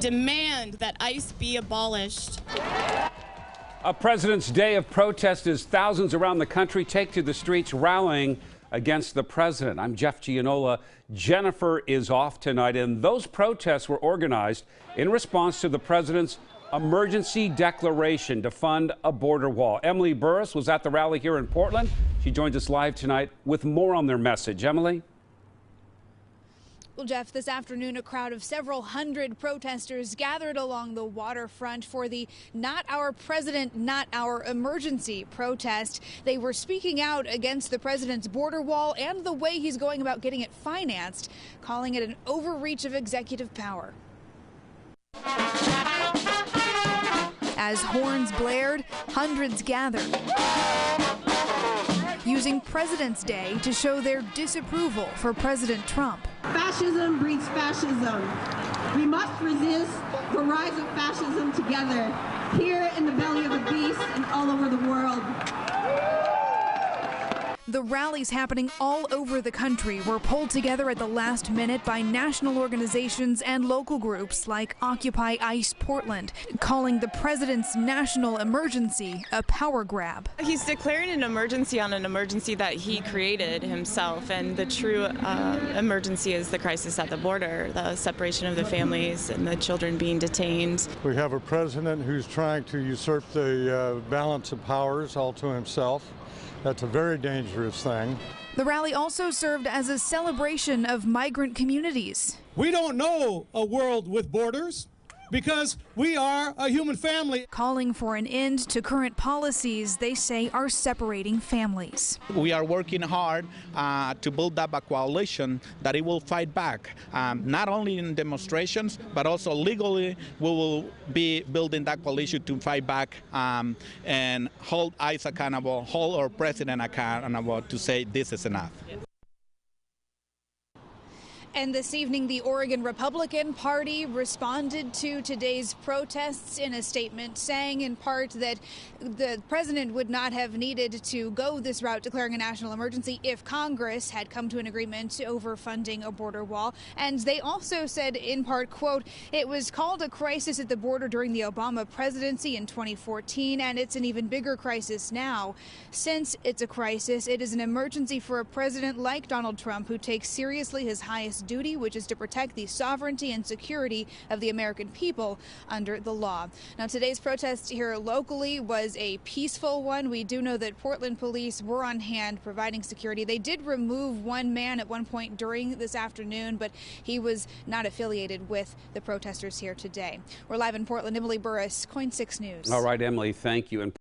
demand that ICE be abolished. A President's Day of protest as thousands around the country take to the streets rallying against the president. I'm Jeff Gianola. Jennifer is off tonight, and those protests were organized in response to the president's emergency declaration to fund a border wall. Emily Burris was at the rally here in Portland. She joins us live tonight with more on their message. Emily? Well, Jeff, this afternoon, a crowd of several hundred protesters gathered along the waterfront for the Not Our President, Not Our Emergency protest. They were speaking out against the president's border wall and the way he's going about getting it financed, calling it an overreach of executive power. As horns blared, hundreds gathered, using President's Day to show their disapproval for President Trump. Fascism breeds fascism. We must resist the rise of fascism together, here in the belly of the beast and all over the world. The rallies happening all over the country were pulled together at the last minute by national organizations and local groups like Occupy ICE Portland, calling the president's national emergency a power grab. He's declaring an emergency on an emergency that he created himself, and the true emergency is the crisis at the border, the separation of the families and the children being detained. We have a president who's trying to usurp the balance of powers all to himself. That's a very dangerous thing. The rally also served as a celebration of migrant communities. We don't know a world with borders because we are a human family. Calling for an end to current policies they say are separating families. We are working hard to build up a coalition that it will fight back, not only in demonstrations, but also legally. We will be building that coalition to fight back and hold ICE accountable, hold our president accountable to say this is enough. And this evening, the Oregon Republican Party responded to today's protests in a statement saying in part that the president would not have needed to go this route, declaring a national emergency, if Congress had come to an agreement over funding a border wall. And they also said in part, quote, it was called a crisis at the border during the Obama presidency in 2014, and it's an even bigger crisis now. Since it's a crisis, it is an emergency for a president like Donald Trump, who takes seriously his highest duty, which is to protect the sovereignty and security of the American people under the law. Now, today's protest here locally was a peaceful one. We do know that Portland police were on hand providing security. They did remove one man at one point during this afternoon, but he was not affiliated with the protesters here today. We're live in Portland. Emily Burris, KOIN 6 News. All right, Emily, thank you.